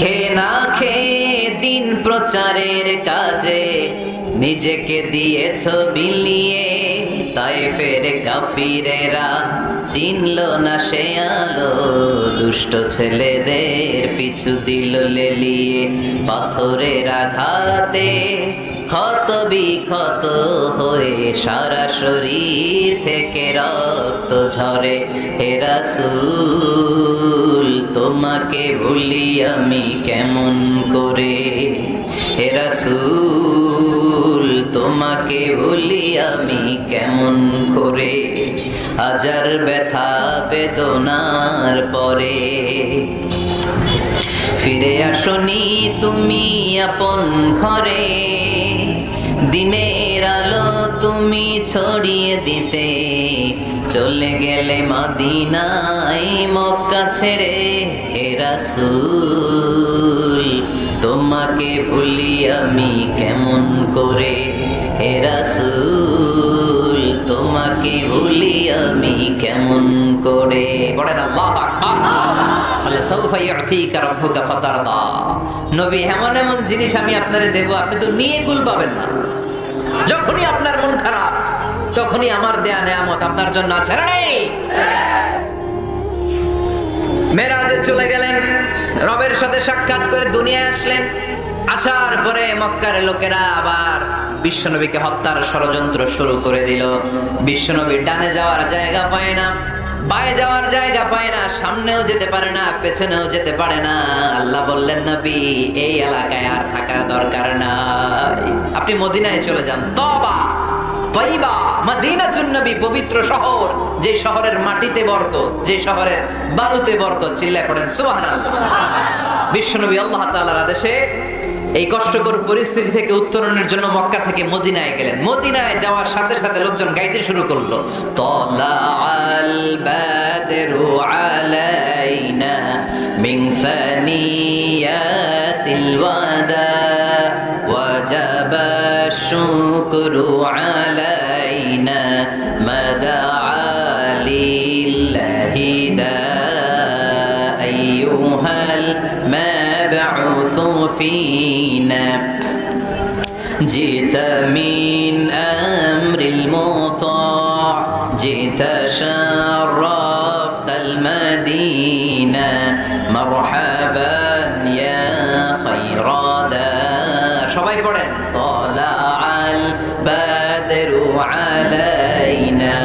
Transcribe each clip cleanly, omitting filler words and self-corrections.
খেয়ে না খেয়ে দিন প্রচারের কাজে নিজেকে দিয়েছ বিলিয়ে, তায়েফের কাফিরেরা চিনল না সে আলো, দুষ্ট ছেলেদের পিছু দিল লেলিয়ে। পাথরের আঘাতে ক্ষত বিক্ষত হয়ে সারা শরীর থেকে রক্ত ঝরে। হে রাসূল তোমাকে ভুলি আমি কেমন করে, হে রাসূল তোমাকে ভুলি আমি কেমন করে। হাজার ব্যথা বেদনার পরে ফিরে আসনি তুমি আপন ঘরে, দিনের আলো তুমি ছড়িয়ে দিতে চলে গেলে মদিনায় মক্কা ছেড়ে। হে রাসূল তোমাকে ভুলি আমি কেমন করে, হে রাসূল তোমাকে ভুলি আমি কেমন করে। বলেন আল্লাহু আকবার। আল্লাহ সাউফা ইউতিকা রাব্বুকা ফাতারদা। নবী এমন এমন জিনিস আমি আপনারে দেব, আপনি তো নিয়ে কুল পাবেন না। যখনই আপনার মন খারাপ তখনই আমার দেয়া নেয়ামত আপনার জন্য আছে না নেই? মেরাজে চলে গেলেন, রবের সাথে সাক্ষাৎ করে দুনিয়ায় আসলেন। আসার পরে মক্কার লোকেরা আবার বিশ্বনবীকে হত্যার ষড়যন্ত্র শুরু করে দিল। বিশ্বনবী ডানে যাওয়ার জায়গা পায় না, বায়ে যাওয়ার জায়গা পায় না, সামনেও যেতে পারে না, পেছনেও যেতে পারে না। আল্লাহ বললেন, নবী এই এলাকায় আর থাকার দরকার নাই, আপনি মদিনায় চলে যান। তওবা তয়বা মদিনাতুন নবী, পবিত্র শহর, যে শহরের মাটিতে বরকত, যে শহরের বালুতে বরকত। চিল্লায় পড়েন সুবহানাল্লাহ। বিশ্বনবী আল্লাহ তাআলার আদেশে এই কষ্টকর পরিস্থিতি থেকে উত্তরণের জন্য মক্কা থেকে মদিনায় গেলেন। মদিনায় যাওয়ার সাথে সাথে লোকজন গাইতে শুরু করলো, তালাআল বাদরু আলাইনা মিন সানিয়াতিল ওয়াদা ওয়াজাবা শুকরু আলাইনা মাদা লিল্লাহি দা আইয়ুহাল মাবউস فينا جئت من أمر المطاع جئت شرفت المدينة مرحبا يا خير دار সবাই পড়েন طلع البدر علينا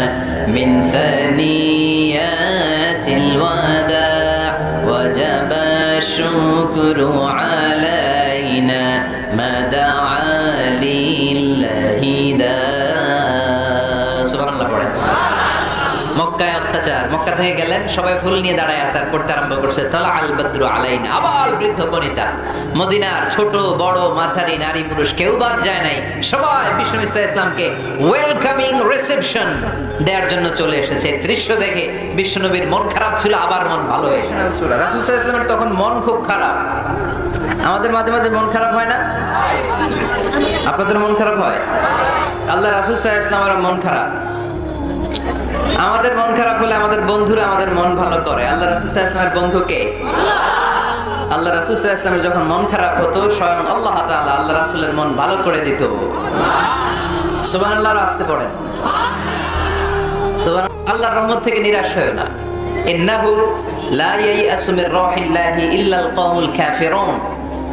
من ثنيات الوداع وجب الشكر علينا ما دعا لله داع সুবহানাল্লাহ পড়েন। মক্কায় অত্যাচার, মক্কা থেকে গেলেন, সবাই ফুল নিয়ে দাঁড়ায় আছে আর পড়তে আরম্ভ করছে, তালা আল বদরু আলাইনা। আবার বৃদ্ধ বনিতা, মদিনার ছোট বড় মাঝারি নারী পুরুষ কেউ বাদ যায় নাই, সবাই বিষ্ণু ইসলামকে ওয়েলকামিং রিসেপশন দেওয়ার জন্য চলে এসেছে। দৃশ্য দেখে বিশ্বনবীর মন খারাপ ছিল, আবার মন ভালো হয়েছে। রাসূল সাল্লাল্লাহু আলাইহি ওয়াসাল্লামের তখন মন খুব খারাপ। আমাদের মাঝে মাঝে মন খারাপ হয় না? আপনাদের মন খারাপ হয়? আল্লাহ রাসূল সাল্লাল্লাহু আলাইহি ওয়াসাল্লামের মন খারাপ। আমাদের মন খারাপ হলে আমাদের বন্ধুরা আমাদের মন ভালো করে। আল্লাহ রাসূল সাল্লাল্লাহু আলাইহি ওয়াসাল্লামের বন্ধু কে? আল্লাহ রাসূল সাল্লাল্লাহু আলাইহি ওয়াসাল্লামের যখন মন খারাপ হতো, স্বয়ং আল্লাহ তাআলা আল্লাহ রাসূলের মন ভালো করে দিত। সুবহানাল্লাহ। আসতে পড়েন সুবহানাল্লাহ। আল্লাহর রহমত থেকে নিরাশ হয় না। ইন্নাহু লা ইয়াইআসু মির রাহিল্লাহি ইল্লাল কওমুল কাফিরুন।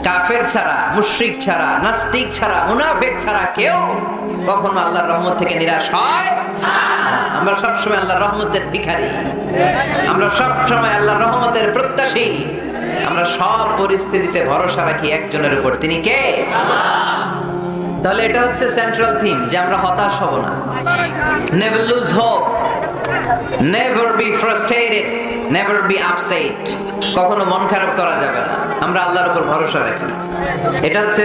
কাফের ছাড়া, মুশরিক ছাড়া, নাস্তিক ছাড়া, মুনাফিক ছাড়া কেউ কখনো আল্লাহর রহমত থেকে নিরাশ হয় না। আমরা সব সময় আল্লাহর রহমতের ভিখারি, আমরা সব সময় আল্লাহর রহমতের প্রত্যাশী। আমরা সব পরিস্থিতিতে ভরসা রাখি একজনের উপর, তিনি কে? আল্লাহ। তাহলে এটা হচ্ছে সেন্ট্রাল থিম, যে আমরা হতাশ হব না। Never lose hope, never be frustrated, never be upset. কখনো মন খারাপ করা যাবে না, আমরা আল্লাহর উপর ভরসা রাখি। এটা হচ্ছে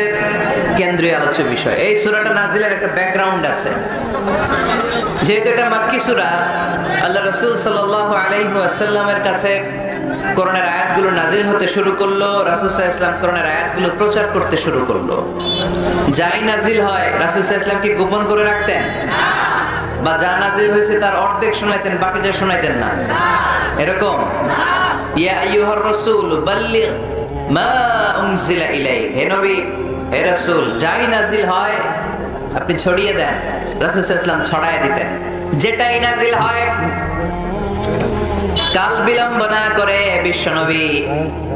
কেন্দ্রীয় আলোচ্য বিষয়। এই সূরাটা নাজিলের একটা ব্যাকগ্রাউন্ড আছে। যেহেতু এটা মাক্কি সূরা, আল্লাহ রাসূল সাল্লাল্লাহু আলাইহি ওয়াসাল্লামের কাছে কোরআনের আয়াতগুলো নাজিল হতে শুরু করলো। রাসূল সাল্লাল্লাহু আলাইহি ওয়াসাল্লাম কোরআনের আয়াতগুলো প্রচার করতে শুরু করলো। যাই নাজিল হয় রাসূল সাল্লাল্লাহু আলাইহি ওয়াসাল্লাম কি গোপন করে রাখতেন? বা যা নাজিল হয়েছে তার অর্ধেক শোনাইতেন, বাকিটা শোনাইতেন না? এরকম ইয়া আইয়ুহার রাসূল বাল্লিগ মা উনজিলা ইলাইহি, হে নবী হে রাসূল, যাই নাজিল হয় আপনি ছড়িয়ে দেন। রাসূল সাল্লাল্লাহু আলাইহি ওয়াসাল্লাম ছড়ায় দিতেন, যেটাই নাজিল হয়। কাল বিলম্ব না করে বিশ্বনবী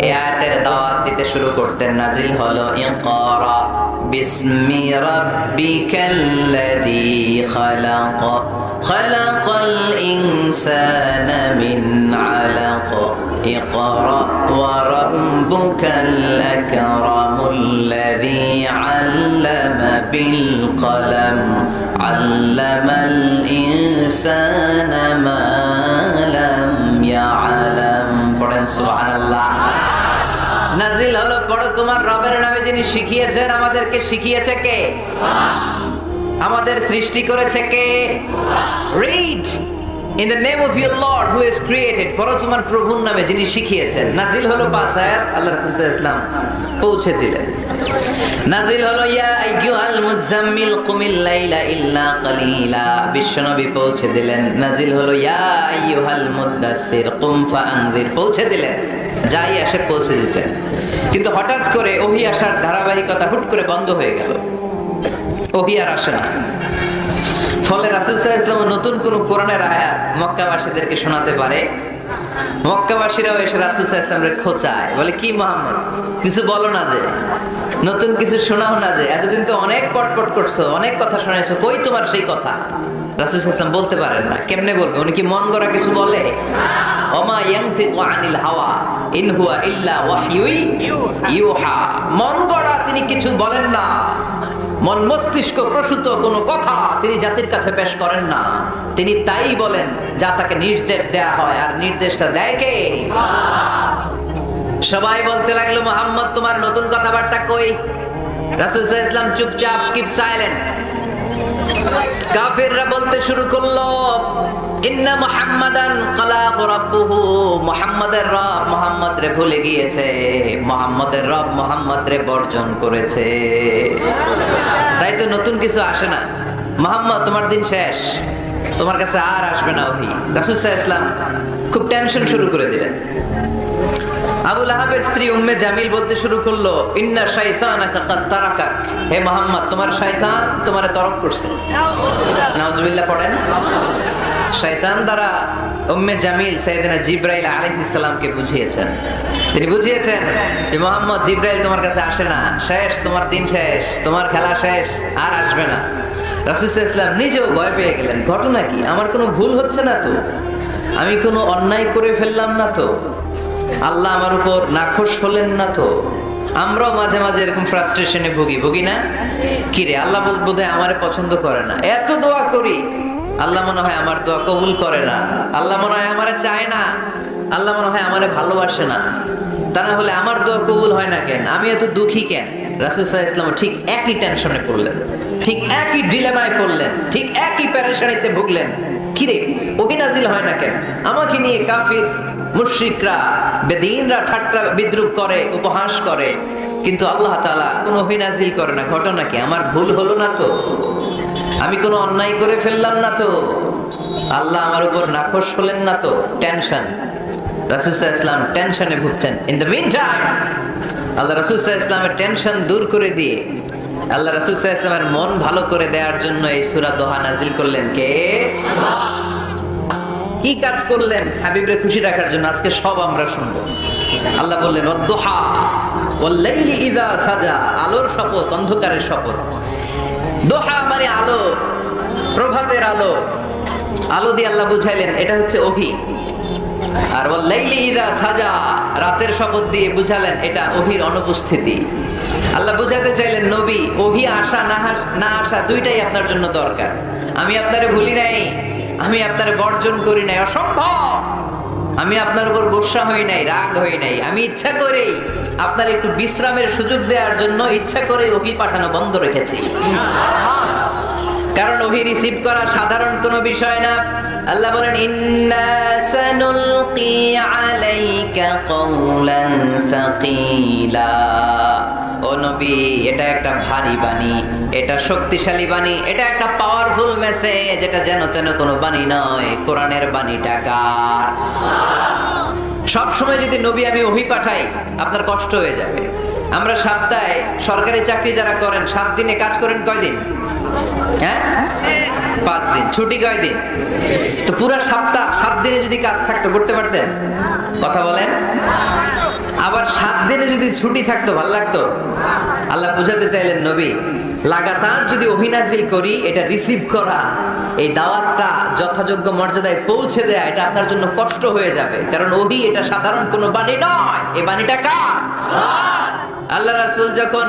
এই আয়াতের দাওয়াত দিতে শুরু করতেন। নাজিল হলো ইকরা বিসমি রাব্বিকাল্লাযী খালাক খালাকাল ইনসানা মিন আলাক ইকরা ওয়া রাব্বুকাল আকরামুল্লাযী আল্লামা বিল কলম আল্লামাল ইনসানা মা লাম ইয়ালাম। পড়েন সুবহানাল্লাহ। নাজিল হলো পড়ো তোমার রবের নামে, যিনি শিখিয়েছেন। আমাদেরকে শিখিয়েছে কে? আমাদের সৃষ্টি করেছে কে? Read in the name of your Lord who has created. পড়ো তোমার প্রভুর নামে, যিনি শিখিয়েছেন। নাজিল হলো 5 আয়াত, আল্লাহ রাসূল সাল্লাল্লাহু আলাইহি ওয়াসাল্লাম পৌঁছে দিলেন। নাজিল হলো ইয়া আইয়ুহাল মুযাম্মিল কুমিল লাইলা ইল্লা কালিলা, বিশ্বনবী পৌঁছে দিলেন। নাজিল হলো ইয়া আইয়ুহাল মুদ্দাসসির কুম ফাআনযির, পৌঁছে দিলেন। যাই আসে পৌঁছে দিতেন। কিন্তু হঠাৎ করে ওহী আসার ধারাবাহিকতা হুট করে বন্ধ হয়ে গেল, ওহী আর আসে না। ফলে রাসূল সাল্লাল্লাহু আলাইহি ওয়াসাল্লাম নতুন কোন কোরআনের আয়াত মক্কাবাসীদেরকে শোনাতে পারে। মক্কাবাসীরাও এসে রাসূল সাল্লাল্লাহু আলাইহি ওয়াসাল্লামকে খোঁচায়, বলে কি মুহাম্মদ কিছু বলো না, যে নতুন কিছু শোনাও না, যে এতদিন তো অনেক পটপট করছো, অনেক কথা শোনাইছো, কই তোমার সেই কথা? রাসূল সাল্লাল্লাহু আলাইহি ওয়াসাল্লাম বলতে পারেন না। কেমনে বলবে? উনি কি মন গড়া কিছু বলে? ওমা ইয়ানতিকু আনিল হাওয়া ইন হুয়া ইল্লা ওয়াহয়ুই ইউহা। মন গড়া তিনি কিছু বলেন না, মন মস্তিষ্ক প্রসূত কোনো কথা তিনি জাতির কাছে পেশ করেন না। তিনি তাই বলেন যা তাকে নির্দেশ দেয়া হয়, আর নির্দেশটা দেয় কে? সবাই বলতে লাগলো মুহাম্মদ তোমার নতুন কথাবার্তা কই? রাসূল সাল্লাল্লাহু আলাইহি ওয়াসাল্লাম চুপচাপ, কিপ সাইলেন্ট। কাফিররা বলতে শুরু করলো ইন্না মুহাম্মাদান খালাক রাব্বুহু, মুহাম্মাদের রব মুহাম্মদ রে ভুলে গিয়েছে, মুহাম্মাদের রব মুহাম্মদ রে বর্জন করেছে। তাই তো নতুন কিছু আসে না। মুহাম্মদ তোমার দিন শেষ, তোমার কাছে আর আসবে না ওহী। রাসূল সাল্লাল্লাহু আলাইহি ওয়াসাল্লাম খুব টেনশন শুরু করে দিলেন। আবু লাহাবের স্ত্রী উম্মে জামিল বলতে শুরু করলো ইন্না শাইতানাকা কাদ তারাকাক, হে মুহাম্মদ তোমার শয়তান তোমারে তরক করছে। নাউজুবিল্লাহ পড়েন। শয়তান দ্বারা উম্মে জামিল সাইয়েদনা জিবরাইল আলাইহিস সালামকে বুঝিয়েছেন। তিনি বুঝিয়েছেন যে মুহাম্মদ জিবরাইল তোমার কাছে আসে না, শেষ, তোমার দিন শেষ, তোমার খেলা শেষ, আর আসবে না। রাসূল সাল্লাল্লাহু আলাইহি ওয়াসাল্লাম নিজেও ভয় পেয়ে গেলেন। ঘটনা কি? আমার কোনো ভুল হচ্ছে না তো? আমি কোনো অন্যায় করে ফেললাম না তো? আল্লাহ আমার উপর নাখোশ হলেন না তো? আমরাও মাঝে মাঝে এরকম ফ্রাস্ট্রেশনে ভুগি না? কিরে আল্লাহ বোধহয় আমারে পছন্দ করে না, এত দোয়া করি আল্লাহ মনে হয় আমার দোয়া কবুল করে না, আল্লাহ মনে হয় আমারে চায় না, আল্লাহ মনে হয় আমারে ভালোবাসে না। তা না হলে আমার দোয়া কবুল হয় না কেন? আমি এত দুঃখী কেন? রাসূল সাল্লাল্লাহু আলাইহি ওয়াসাল্লাম ঠিক একই টেনশনে পড়লেন, ঠিক একই ডিলেমায় পড়লেন, ঠিক একই পেরেশানিতে ভুগলেন। কিরে ওহী নাজিল হয় না কেন? আমাকে নিয়ে কাফির মুশরিকরা বেদিনরা ঠাট্টা বিদ্রুপ করে, উপহাস করে, কিন্তু আল্লাহ তাআলা কোনো ওহী নাজিল করে না। ঘটনা কি? আমার ভুল হলো না তো? আমি কোনো অন্যায় করে ফেললাম না তো? আল্লাহ আমার উপর নাখোশ হলেন না তো? টেনশন। রাসূল সাল্লাল্লাহু আলাইহি ওয়াসাল্লাম টেনশনে ভুগছেন। ইন দ্য মিন টাইম আল্লাহ রাসূল সাল্লাল্লাহু আলাইহি ওয়াসাল্লামের টেনশন দূর করে দিয়ে আল্লাহ রাসূল সাল্লাল্লাহু আলাইহি ওয়াসাল্লামের মন ভালো করে দেওয়ার জন্য এই সূরা দোহা নাজিল করলেন কে? কি কাজ করলেন হাবিবরে খুশি রাখার জন্য? আজকে সব আমরা শুনবো। আল্লাহ বললেন ওয়াদ-দুহা ওয়াল-লাইলি ইযা সাজা, আলোর শপথ, অন্ধকারের শপথ। দোহা মানে আলো, প্রভাতের আলো। আলো দিয়ে আল্লাহ বুঝাইলেন এটা হচ্ছে ওহী। আর ওয়াল-লাইলি ইযা সাজা, রাতের শপথ দিয়ে বুঝালেন এটা ওহীর অনুপস্থিতি। আল্লাহ বুঝাতে চাইলেন নবী ওহী আসা না আসা দুইটাই আপনার জন্য দরকার। আমি আপনারে ভুলি নাই, আমি আপনারে বর্জন করি নাই, অসম্ভব। আমি আপনার উপর গোসা হই নাই, রাগ হই নাই। আমি ইচ্ছা করেই আপনার একটু বিশ্রামের সুযোগ দেওয়ার জন্য ইচ্ছা করে ওহী পাঠানো বন্ধ রেখেছি। কারণ ওহী রিসিভ করা সাধারণ কোনো বিষয় না। আল্লাহ বলেন ইন্না সানুলকি আলাইকা কওলান সাকিলা, ও নবী এটা একটা ভারী বাণী, এটা শক্তিশালী বাণী, এটা একটা পাওয়ারফুল মেসেজ। এটা যেন তেন কোনো বাণী নয়, কোরআনের বাণীটা কার? সব সময় যদি নবী আমি ওহী পাঠাই আপনার কষ্ট হয়ে যাবে। আমরা সপ্তাহে সরকারি চাকরি যারা করেন 7 দিনে কাজ করেন কয়দিন? হ্যাঁ, 5 দিন। ছুটি কয়দিন? তো পুরো সপ্তাহ 7 দিনে যদি কাজ থাকতো করতে পারতেন? কথা বলেন। আবার 7 দিনে যদি ছুটি থাকতো ভাল লাগতো? আল্লাহ বুঝাতে চাইলেন নবী, লাগাতার যদি অভিনাজিল করি, এটা রিসিভ করা, এই দাওয়াতটা যথাযোগ্য মর্যাদায় পৌঁছে দেয়া, এটা আপনার জন্য কষ্ট হয়ে যাবে। কারণ ওহী এটা সাধারণ কোনো বাণী নয়, এই বাণীটা কার? আল্লাহ রাসূল যখন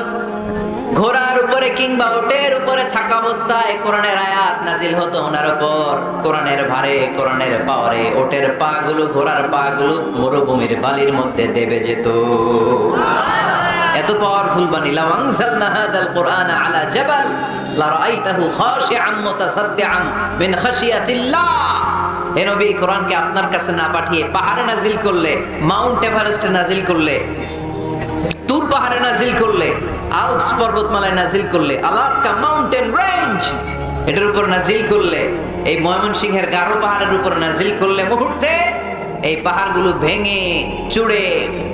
ঘোড়ার উপরে কিংবা উটের উপরে থাকা অবস্থায় কোরআনের আয়াত নাজিল হতো ওনার উপর, কোরআনের ভারে, কোরআনের পাওয়ারে উটের পাগুলো, ঘোড়ার পাগুলো মরুভূমির বালির মধ্যে দেবে যেত। এত পাওয়ারফুল বাণী। লাউ আনজালনা হাদাল কুরআন আলা জাবাল লারাআইতাহু খাশিআন মুতাসাদ্দিআন মিন খাশিয়াতিল্লাহ। হে নবী, কোরআনকে আপনার কাছে না পাঠিয়ে পাহাড়ে নাজিল করলে, মাউন্ট এভারেস্টে নাজিল করলে, তুর পাহাড়ে নাজিল করলে, আল্পস পর্বতমালায় নাজিল করলে, আলাস্কা মাউন্টেন রেঞ্জ এটার উপর নাজিল করলে, এই ময়মনসিংহের গারো পাহাড়ের উপর নাজিল করলে, মুহূর্তে এই পাহাড়গুলো ভেঙে চুড়ে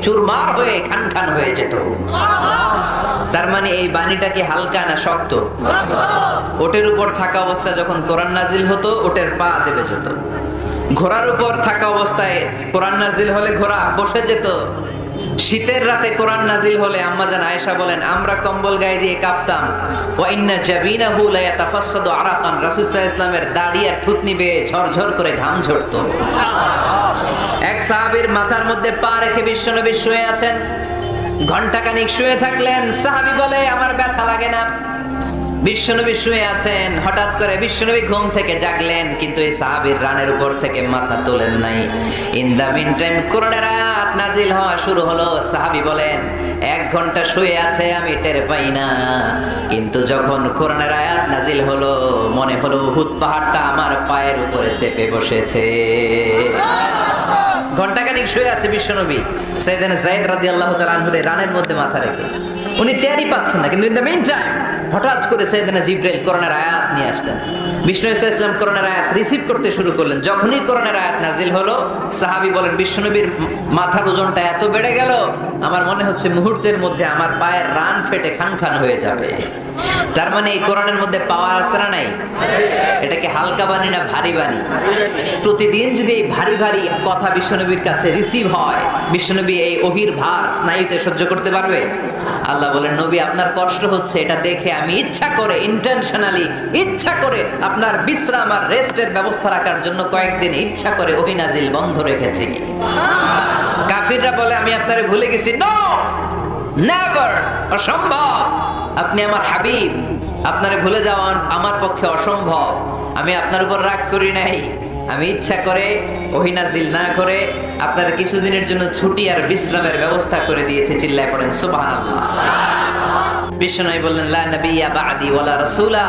চুরমার হয়ে খান খান হয়ে যেত। তার মানে এই বাণীটা কি হালকা না শক্ত? ওটের উপর থাকা অবস্থায় যখন কোরআন নাজিল হতো, ওটের পা দেবে যেত। ঘোড়ার উপর থাকা অবস্থায় কোরআন নাজিল হলে ঘোড়া বসে যেত। শীতের রাতে কোরআন নাজিল হলে আম্মাজান আয়েশা বলেন, আমরা কম্বল গায়ে দিয়ে কাঁপতাম। ওয়া ইন্না জাবিনাহু লা ইয়াতাফাসসাদু আরাকান, রাসূল সাল্লাল্লাহু আলাইহি ওয়াসাল্লামের দাড়ি আর থুতনি বেয়ে ঝরঝর করে ঘাম ঝরতো। এক সাহাবীর মাথার মধ্যে পা রেখে বিশ্বনবী শুয়ে আছেন। ঘন্টাখানিক শুয়ে থাকলেন। সাহাবী বলে, আমার ব্যথা লাগে না। বিশ্বনবী শুয়ে আছেন, হঠাৎ করে বিশ্বনবী ঘুম থেকে জাগলেন, কিন্তু এই সাহাবীর রানের উপর থেকে মাথা তোলেন নাই। ইন দা মিন টাইম কোরআনের আয়াত নাজিল হওয়া শুরু হলো। সাহাবী বলেন, 1 ঘন্টা শুয়ে আছে আমি টের পাই না, কিন্তু যখন কোরআনের আয়াত নাজিল হলো মনে হলো উহুদ পাহাড়টা আমার পায়ের উপরে চেপে বসেছে। ঘন্টাখানিক শুয়ে আছে বিশ্বনবী। সাইয়েদনা যায়েদ রাদিয়াল্লাহু তাআলা আনহু রানের মধ্যে মাথা রেখে, উনি টেরই পাচ্ছেন না, কিন্তু ইন দ্য মিন টাইম হঠাৎ করে সাইয়েদনা জিবরাইল কোরআনের আয়াত নিয়ে আসলেন। বিষ্ণু সাল্লাল্লাহু আলাইহি ওয়াসাল্লাম কোরআনের আয়াত রিসিভ করতে শুরু করলেন। যখনই কোরআনের আয়াত নাজিল হলো, সাহাবী বলেন, বিশ্বনবীর মাথার ওজনটা এত বেড়ে গেল, আমার মনে হচ্ছে মুহূর্তের মধ্যে আমার পায়ের রান ফেটে খান খান হয়ে যাবে। তার মানে এই কোরআনের মধ্যে পাওয়ার আছে না নাই? এটাকে হালকা বাণী না ভারী বাণী? প্রতিদিন যদি এই ভারী ভারী কথা বিশ্বনবীর কাছে রিসিভ হয়, বিশ্বনবী এই ওহীর ভার স্নায়ুতে সহ্য করতে পারবে? আল্লাহ বলেন, নবী আপনার কষ্ট হচ্ছে, এটা দেখে আমি ইচ্ছা করে, ইন্টেনশনালি ইচ্ছা করে আপনার বিশ্রাম আর রেস্টের ব্যবস্থা রাখার জন্য কয়েকদিন ইচ্ছা করে ওহী নাজিল বন্ধ রেখেছি। কাফিররা বলে, আমি আপনারে ভুলে গেছি। নো, নেভার, অসম্ভব। আপনি আমার হাবিব, আপনারে ভুলে যাওয়া আমার পক্ষে অসম্ভব। আমি আপনার উপর রাগ করি নাই, আমি ইচ্ছা করে ওহী নাজিল না করে আপনার কিছুদিনের জন্য ছুটি আর বিশ্রামের ব্যবস্থা করে দিয়েছে। চিল্লায় পড়েন সুবহানাল্লাহ। বিশ্বনবী বললেন, লা নাবিয়্যা বা'দি ওয়ালা রাসূলা,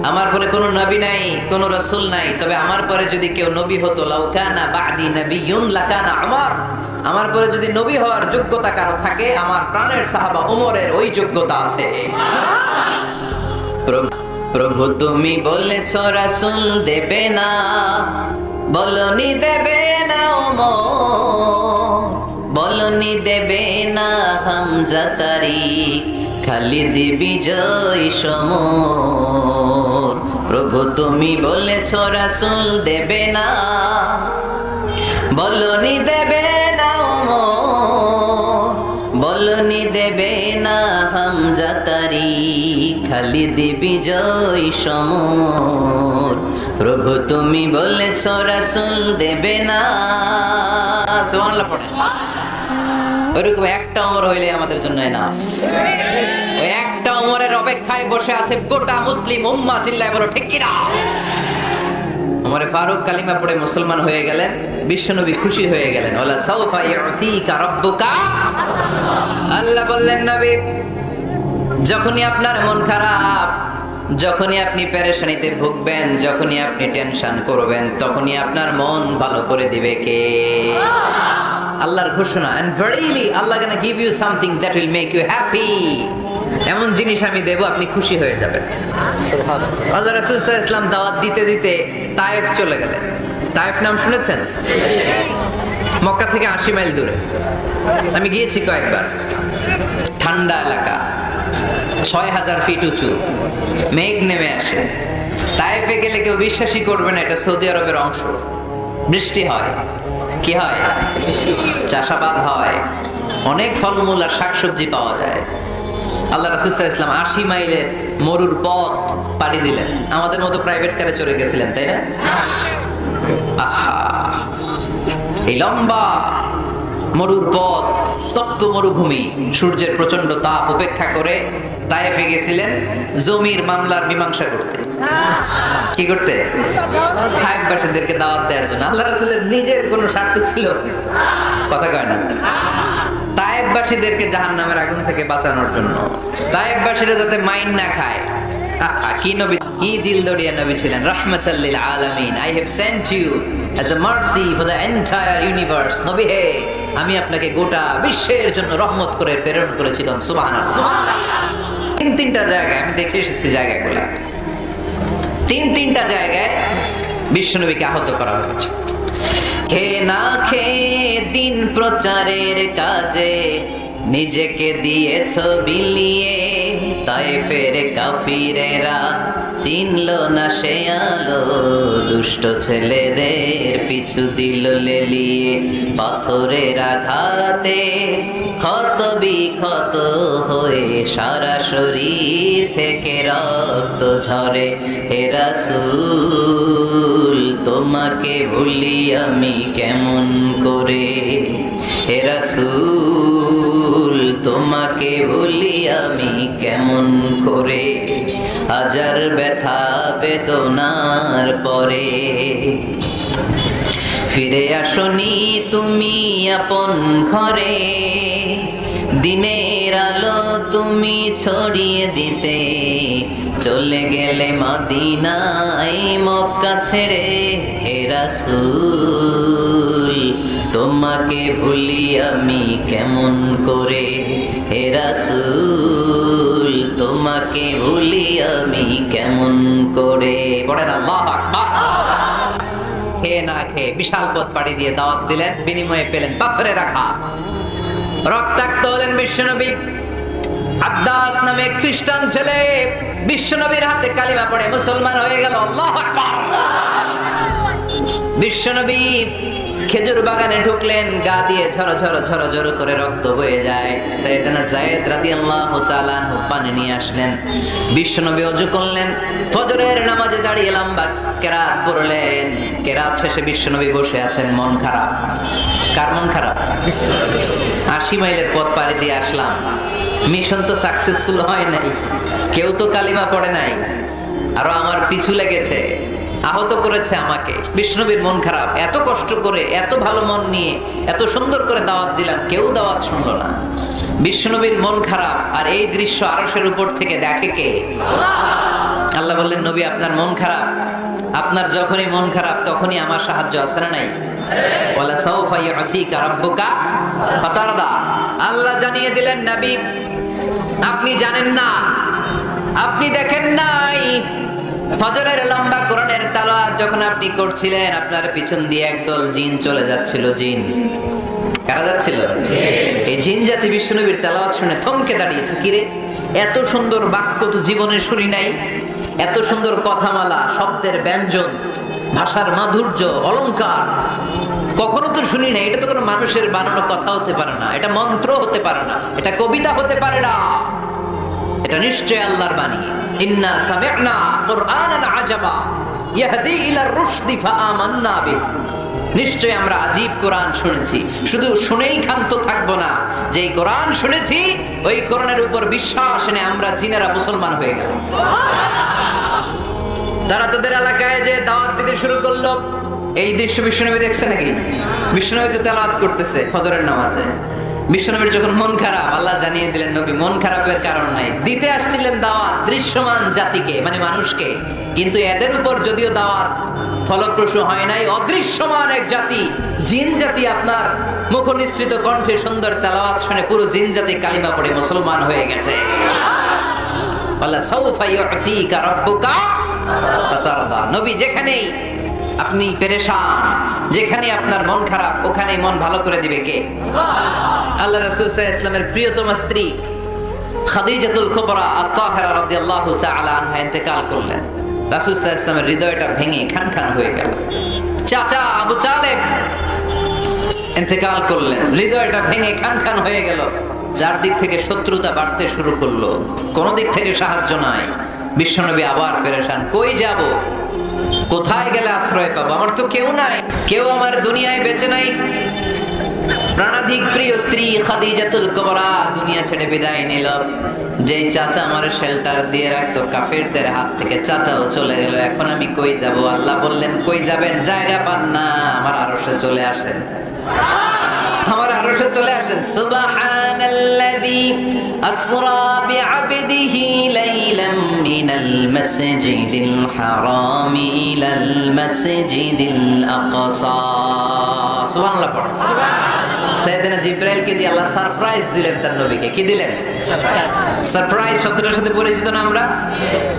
আমার পরে কোনো নবী নাই, কোনো রাসূল নাই, তবে আমার পরে যদি কেউ নবী হতো, লাউ কানা বা'দি নাবিয়্যুন লাকানা উমর, আমার পরে যদি নবী হওয়ার যোগ্যতা কারো থাকে, আমার প্রাণের সাহাবা ওমরের ওই যোগ্যতা আছে। প্রভু তুমি বলেছ রাসূল দেবে না, বলনি দেবে না ওমর, বলনি দেবে না হামজা তারিক, খালিদ বিজয় সমর। প্রভু তুমি বলেছ রাসূল দেবে না, বলনি দেবে না ওমর, বলনি দেবে না হামজা তারিক, খালিদ বিজয় সমর। প্রভু তুমি বলেছ রাসূল দেবে না। সুবহানাল্লাহ পড়ে। ওরকম একটা ওমর হইলে আমাদের জন্য এনাফ। ওই একটা ওমরের অপেক্ষায় বসে আছে গোটা মুসলিম উম্মাহ। চিল্লায় বলো ঠিক কি না? ওমরে ফারুক কালিমা পড়ে মুসলমান হয়ে গেলেন, বিশ্বনবী খুশি হয়ে গেলেন। ওয়ালা সাউফা ইউতিকা রাব্বুকা, আল্লাহ বললেন, নবী যখনই আপনার মন খারাপ, যখনই আপনি পেরেশানিতে ভুগবেন, যখনই আপনি টেনশন করবেন, তখনই আপনার মন ভালো করে দিবে কে? আল্লাহর ঘোষণা, and verily Allah gonna give you something that will make you happy। এমন জিনিস আমি দেব, আপনি খুশি হয়ে যাবেন। সুবহানাল্লাহ। আল্লাহ রাসূল সাল্লাল্লাহু আলাইহি ওয়াসাল্লাম দাওয়াত দিতে দিতে তায়েফ চলে গেলেন। তায়েফ নাম শুনেছেন? মক্কা থেকে 80 মাইল দূরে। আমি গিয়েছি কয়েকবার। ঠান্ডা এলাকা, ৬,০০০ ফিট উঁচু, মেঘ নেমে আসে। তায়েফে গেলে কেউ বিশ্বাসই করবে না এটা সৌদি আরবের অংশ। বৃষ্টি হয়, কি হয়? চাষাবাদ হয়, অনেক ফলমূল আর শাকসবজি পাওয়া যায়। আল্লাহ রাসূল সাল্লাল্লাহু আলাইহি ওয়াসাল্লাম ৮০ মাইলের মরুর পথ পাড়ি দিলেন। আমাদের মতো প্রাইভেট কারে চড়ে গেছিলেন, তাই না? আহা, এই লম্বা মরুর পথ, তপ্ত মরুভূমি, সূর্যের প্রচন্ড তাপ উপেক্ষা করে তায়েফে গেছিলেন জমির মামলার মীমাংসা করতে। কি করতে? তায়েফবাসীদেরকে দাওয়াত দেওয়ার জন্য। আল্লাহ রাসূলের নিজের কোনো স্বার্থ ছিল? কথা কয় না। তায়েফবাসীদেরকে জাহান্নামের আগুন থেকে বাঁচানোর জন্য, তায়েফবাসীরা যাতে মাইন না খায়। কি নবী, কি দিলদরিয়া নবী ছিলেন। রাহমাতাল লিল আলামিন, I have sent you as a mercy for the entire universe. নবী হে, আমি আপনাকে গোটা বিশ্বের জন্য রহমত করে প্রেরণ করেছি। সুবহানাল্লাহ। তিনটা জায়গায় আমি দেখে এসেছি, জায়গাগুলো তিনটা জায়গায় বিশ্বনবীকে আহত করা হয়েছে। খেয়ে না খেয়ে দিন প্রচারের কাজে নিজেকে দিয়েছ বিলিয়ে, তায়েফের কাফিরেরা চিনল না সে আলো, দুষ্ট ছেলেদের পিছু দিল লেলিয়ে, পাথরের আঘাতে ক্ষত বিক্ষত হয়ে সারা শরীর থেকে রক্ত ঝরে। হে রাসূল, তোমাকে ভুলি আমি কেমন করে? হে রাসূল, তোমাকে ভুলি আমি কেমন করে? হাজার ব্যথা বেদনার পরে ফিরে আসনি তুমি আপন ঘরে, দিনের আলো তুমি ছড়িয়ে দিতে, চলে গেলে মদিনায় মক্কা ছেড়ে। হে রাসূল, তোমাকে ভুলি আমি কেমন করে? হে রাসূল, তোমাকে ভুলি আমি কেমন করে? পড়েন আল্লাহু আকবার। খেয়ে না খেয়ে বিশাল পথ পাড়ি দিয়ে দাওয়াত দিলেন, বিনিময়ে পেলেন পাথরে রাখা। রক্তাক্ত হলেন বিশ্বনবী। আদ্দাস নামে খ্রিস্টান ছেলে বিশ্বনবীর হাতে কালিমা পড়ে মুসলমান হয়ে গেল। আল্লাহু আকবার। বিশ্বনবী খেজুর বাগানে ঢুকলেন, গা দিয়ে ঝরো ঝরো ঝরো ঝরো করে রক্ত বয়ে যায়। সাইয়েদনা যায়েদ রাদিয়াল্লাহু তাআলা আনহু পানি নিয়ে আসলেন। বিশ্বনবী ওযু করলেন, ফজরের নামাজে দাঁড়িয়ে লম্বা কেরাত পড়লেন। কেরাত শেষে বিশ্বনবী বসে আছেন, মন খারাপ। কার মন খারাপ? ৮০ মাইলের পথ পাড়ি দিয়ে আসলাম, মিশন তো সাকসেসফুল হয় নাই, কেউ তো কালিমা পড়ে নাই, আরো আমার পিছু লেগেছে, আহত করেছে আমাকে। বিষ্ণুবীর মন খারাপ। এত কষ্ট করে, এত ভালো মন নিয়ে, এত সুন্দর করে দাওয়াত দিলাম, কেউ দাওয়াত শুনলো না। বিষ্ণুবীর মন খারাপ। আর এই দৃশ্য আরশের উপর থেকে দেখে কে? আল্লাহ বললেন, নবী আপনার মন খারাপ, আপনার যখনই মন খারাপ তখনই আমার সাহায্য আছে না নাই? ওয়ালা সাউফা ইউতিকা রাব্বুকা ফাতারদা। আল্লাহ জানিয়ে দিলেন, নবী আপনি জানেন না, আপনি দেখেন নাই, ফজরের লম্বা কোরআনের তেলাওয়াত যখন আপনি করছিলেন, আপনার পিছন দিয়ে একদল জিন চলে যাচ্ছিল। জিন কারা যাচ্ছিল? এই জিন জাতি বিশ্বনবীর তেলাওয়াত শুনে থমকে দাঁড়িয়েছে। কিরে, এত সুন্দর বাক্য তো জীবনে শুনি নাই, এত সুন্দর কথামালা, শব্দের ব্যঞ্জন, ভাষার মাধুর্য, অলংকার কখনো তো শুনি নাই। এটা তো কোনো মানুষের বানানো কথা হতে পারে না, এটা মন্ত্র হতে পারে না, এটা কবিতা হতে পারে না, এটা নিশ্চয় আল্লাহর বাণী। ইন্না সামি'না কুরআনান আজাবা ইয়াহদি ইলার রুশদি ফাআমান্না বিহি। নিশ্চয় আমরা আজীব কোরআন শুনেছি। শুধু শুনেই ক্ষান্ত থাকবো না, যেই কোরআন শুনেছি ওই কোরআনের উপর বিশ্বাস এনে আমরা জিনেরা মুসলমান হয়ে গেল। তারা তাদের এলাকায় যে দাওয়াত দিতে শুরু করলো। এই দৃশ্য বিশ্বনবী দেখছে নাকি? বিশ্বনবী তো তেলাওয়াত করতেছে ফজরের নামাজে। বিশ্বনবীর যখন মন খারাপ, আল্লাহ জানিয়ে দিলেন, নবী মন খারাপের কারণ নাই, দিতে আসছিলেন দাওয়াত দৃশ্যমান জাতিকে, মানে মানুষকে। কিন্তু এদের উপর যদিও দাওয়াত ফলপ্রসূ হয় নাই, অদৃশ্যমান এক জাতি, জিন জাতি আপনার মুখ নিঃসৃত কণ্ঠে সুন্দর তেলাওয়াত শুনে পুরো জিন জাতি কালিমা পড়ে মুসলমান হয়ে গেছে। ওয়ালা সাউফা ইউতিকা রাব্বুকা ফাতারদা। নবী যেখানেই আপনি পেরেশান, যেখানে আপনার মন খারাপ, ওখানে মন ভালো করে দিবে কে? আল্লাহ রাসূল সাল্লাল্লাহু আলাইহি ওয়াসাল্লামের প্রিয়তমা স্ত্রী খাদিজাতুল কুবরা আত-তাহিরা রাদিয়াল্লাহু তাআলা আনহা ইন্তেকাল করলেন। রাসূল সাল্লাল্লাহু আলাইহি ওয়াসাল্লামের হৃদয়টা ভেঙে খান হয়ে গেল। চাচা আবু তালেব ইন্তেকাল করলেন, হৃদয়টা ভেঙে খান হয়ে গেল। চারদিক থেকে শত্রুতা বাড়তে শুরু করলো, কোন দিক থেকে সাহায্য নাই। বিশ্বনবী আবার পেরেশান, কই যাব, কোথায় গেলে আশ্রয় পাবো? আমার তো কেউ নাই, কেউ আমার দুনিয়ায় বেঁচে নাই। প্রাণাধিক প্রিয় স্ত্রী খাদিজাতুল কুবরা দুনিয়া ছেড়ে বিদায় নিল। যেই চাচা আমার শেল্টার দিয়ে রাখতো কাফেরদের হাত থেকে, চাচাও চলে গেল। এখন আমি কই যাব? আল্লাহ বললেন, কই যাবেন? জায়গা পান না, আমার আরশে চলে আসেন, আমার আরশে চলে আসেন। সুবহানাল্লাযী আসরা বিআবদিহি লাইলাম মিনাল মাসজিদিল হারামি ইলাল মাসজিদিল আকসা। সুবহানাল্লাহ পড়ো। সাইয়েদনা জিবরাইলকে দিয়ে আল্লাহ সারপ্রাইজ দিলেন তার নবীকে। কি দিলেন? সারপ্রাইজ শব্দটার সাথে পরিচিত না আমরা?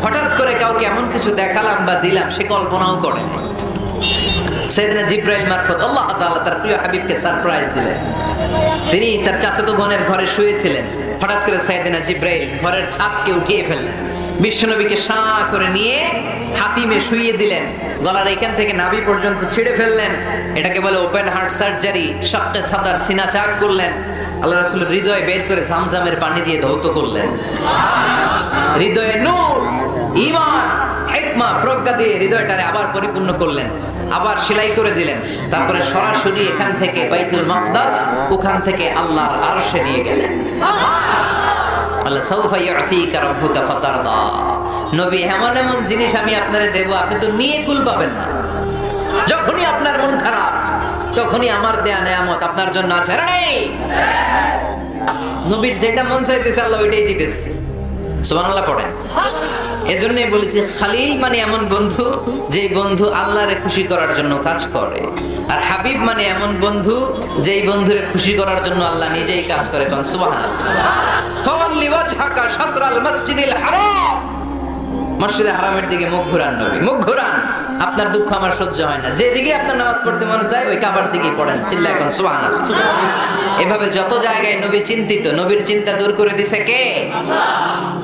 হঠাৎ করে কাউকে এমন কিছু দেখালাম বা দিলাম সে কল্পনাও করে নাই। সাইয়েদনা জিবরাইল মারফত আল্লাহ তাআলা তার প্রিয় হাবিবকে সারপ্রাইজ দিলেন। তিনি তার চাচাতো বোনের ঘরে শুয়েছিলেন। হঠাৎ করে সাইয়েদনা জিবরাইল ঘরের ছাদকে উঠিয়ে ফেললেন, বিশ্বনবীকে সাঁ করে নিয়ে হাতিমে শুইয়ে দিলেন, গলার এখান থেকে নাভি পর্যন্ত ছিঁড়ে ফেললেন। এটাকে বলে ওপেন হার্ট সার্জারি। শাক্কে সাদার, সিনা চাক করলেন। আল্লাহ রাসূলের হৃদয় বের করে জামজামের পানি দিয়ে ধৌত করলেন। হৃদয়ে নূর, ঈমান, হিকমা, প্রজ্ঞা দিয়ে হৃদয়টারে আবার পরিপূর্ণ করলেন, আবার সেলাই করে দিলেন। তারপরে সরাসরি এখান থেকে বাইতুল মাকদাস, ওখান থেকে আল্লাহর আরশে নিয়ে গেলেন। আল্লাহ সাউফা ইউতিকা রাব্বুকা ফাতারদা। নবী, এমন এমন জিনিস আমি আপনারে দেব, আপনি তো নিয়ে কুল পাবেন না। যখনই আপনার মন খারাপ, তখনই আমার দেয়া নেয়ামত আপনার জন্য আছে। নবীর যেটা মন চাইতেছে আল্লাহ ওইটাই দিতেছে। সুবহানাল্লাহ পড়েন। এজন্যই বলেছি, খালিল মানে এমন বন্ধু যেই বন্ধু আল্লাহরে খুশি করার জন্য কাজ করে, আর হাবিব মানে এমন বন্ধু যেই বন্ধুরে খুশি করার জন্য আল্লাহ নিজেই কাজ করে। কোন সুবহানাল্লাহ। ফাওয়াল্লি ওয়াজহাকা শাতরাল মাসজিদিল হারাম। মসজিদে হারামের দিকে মুখ ঘুরান নবী, মুখ ঘুরান। আপনার দুঃখ আমার সহ্য হয় না, যেদিকে আপনার নামাজ পড়তে মনে চায় ওই কাবার দিকেই পড়েন। চিল্লায় কোন সুবহানাল্লাহ। এভাবে যত জায়গায় নবী চিন্তিত, নবীর চিন্তা দূর করে দিছে কে?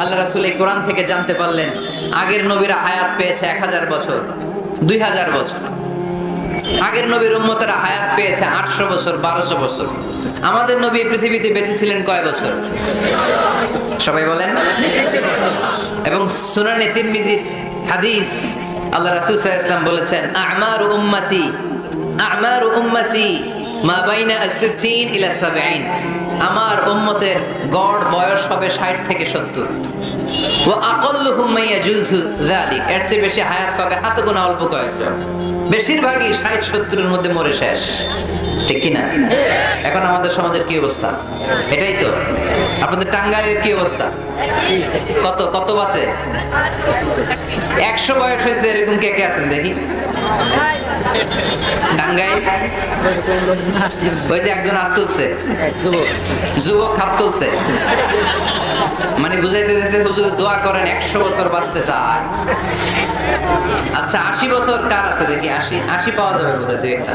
আল্লাহ রাসূল এই কোরআন থেকে জানতে পারলেন আগের নবীরা হায়াত পেয়েছে 1000 বছর, 2000 বছর। আগের নবীর উম্মতেরা হায়াত পেয়েছে 800 বছর, 1200 বছর। আমাদের নবী পৃথিবীতে বেঁচে ছিলেন কয় বছর? সবাই বলেন। এবং সুনানে তিরমিজির হাদিস, আল্লাহ রাসূল সাল্লাল্লাহু আলাইহি ওয়াসাল্লাম বলেছেন, আমারু উম্মতি মা বাইনা 60 ইলা 70। আমার উম্মতের গড় বয়স হবে 60 থেকে 70। ওয়া আকাল্লুহুম মা ইয়াজুজু যালিক। এর চেয়ে বেশি হায়াত পাবে হাতে গোনা অল্প কয়েকজন। বেশিরভাগই 60-70 এর মধ্যে মরে শেষ। ঠিক কি না? এখন আমাদের সমাজের কি অবস্থা? এটাই তো। আপনাদের টাঙ্গাইলের কি অবস্থা? কত বাঁচে? 100 বয়স হয়েছে এরকম কে কে আছেন দেখি? টাঙ্গাইল ওই যে একজন হাত তুলছে, যুবক হাত তুলছে, মানে বুঝাইতে চাইছে হুজুর দোয়া করেন 100 বছর বাঁচতে চায়। আচ্ছা 80 বছর কার আছে দেখি? 80 পাওয়া যাবে বোধহয় দুই একটা।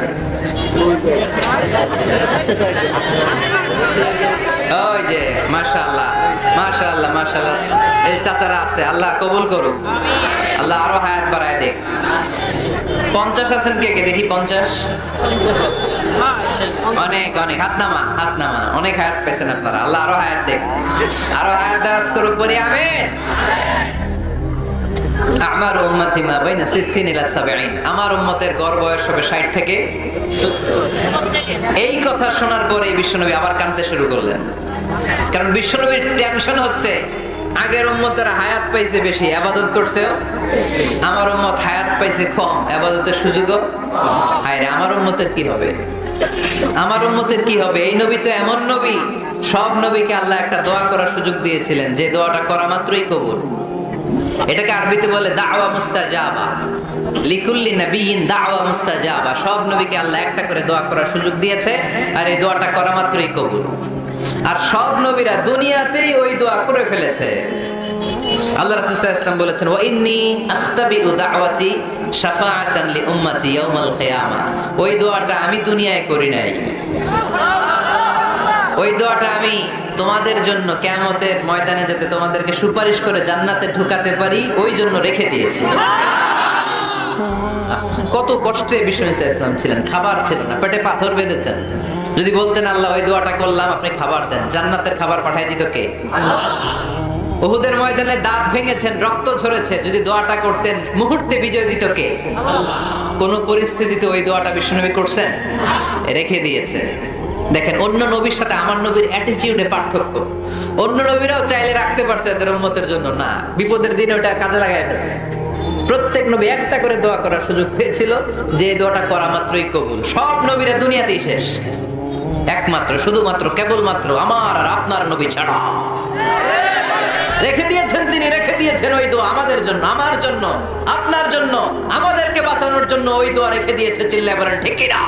ওই যে মাশাআল্লাহ মাশাআল্লাহ মাশাআল্লাহ, এই চাচারা আছে, আল্লাহ কবুল করুক, আল্লাহ আরো হায়াত বাড়ায় দেখ। 50 আছেন কে কে দেখি? 50 অনেক অনেক, হাত নামান অনেক হায়াত পেয়েছেন আপনারা, আল্লাহ আরো হায়াত দেখ, আরো হায়াত দারাজ করুক পরে। আমিন। আমার উম্মতি মা বাইনা 60 ইলা 70। আমার উম্মতের গড় বয়স হবে 60 থেকে 70। এই কথা শোনার পরে বিশ্বনবী আবার কাঁদতে শুরু করলেন, কারণ বিশ্বনবীর টেনশন হচ্ছে আগের উম্মতের হায়াত পাইছে বেশি, ইবাদত করছে, আমার উম্মত হায়াত পাইছে কম, ইবাদতের সুযোগও। হায়রে আমার উম্মতের কি হবে? আমার উম্মতের কি হবে? এই নবী তো এমন নবী, সব নবীকে আল্লাহ একটা দোয়া করার সুযোগ দিয়েছিলেন, যে দোয়াটা করা মাত্রই কবুল। এটাকে আরবিতে বলে দাওয়া মুস্তাজাবা। লিকুল্লি নবিয়িন দাওয়া মুস্তাজাবা। সব নবীকে আল্লাহ একটা করে দোয়া করার সুযোগ দিয়েছে, আর এই দোয়াটা করা মাত্রই কবুল। আর সব নবীরা দুনিয়াতেই ওই দোয়া করে ফেলেছে। আল্লাহ রাসূল সাল্লাল্লাহু আলাইহি ওয়াসাল্লাম বলেছেন, ওয়া ইন্নী আখতাবিউ দাওয়াতি শাফাআতান লি উম্মতি ইয়াউমাল কিয়ামা। ওই দোয়াটা আমি দুনিয়ায় করি নাই, ওই দোয়াটা আমি তোমাদের জন্য কিয়ামতের ময়দানে যাতে তোমাদেরকে সুপারিশ করে জান্নাতে ঢুকাতে পারি ওই জন্য রেখে দিয়েছি। কত কষ্টে বিষ্ণু ঈসা ইসলাম ছিলেন, খাবার ছিল না, পেটে পাথর বেঁধেছেন। যদি বলতেন আল্লাহ ওই দোয়াটা করলাম, আপনি খাবার দেন, জান্নাতের খাবার পাঠাই দিত কে? উহুদের ময়দানে দাঁত ভেঙেছেন, রক্ত ঝরেছে, যদি দোয়াটা করতেন মুহূর্তে বিজয় দিত কে? কোন পরিস্থিতিতে ওই দোয়াটা বিশ্বনবী করছেন? রেখে দিয়েছে। দেখেন, অন্য নবীর সাথে আমার নবীর অ্যাটিটিউডে পার্থক্য। অন্য নবীরাও চাইলে রাখতে পারতো এদের উম্মতের জন্য, না, বিপদের দিনে ওটা কাজে লাগায় ফেলছে। প্রত্যেক নবী একটা করে দোয়া করার সুযোগ পেয়েছিল, যে দোয়াটা করা মাত্রই কবুল। সব নবীরা দুনিয়াতেই শেষ, একমাত্র শুধুমাত্র কেবলমাত্র আমার আর আপনার নবী ছাড়া রেখে দিয়েছেন তিনি, রেখে দিয়েছেন ওই দোয়া আমাদের জন্য, আমার জন্য, আপনার জন্য, আমাদেরকে বাঁচানোর জন্য ওই দোয়া রেখে দিয়েছে। চিল্লায় বলেন ঠিক কিনা?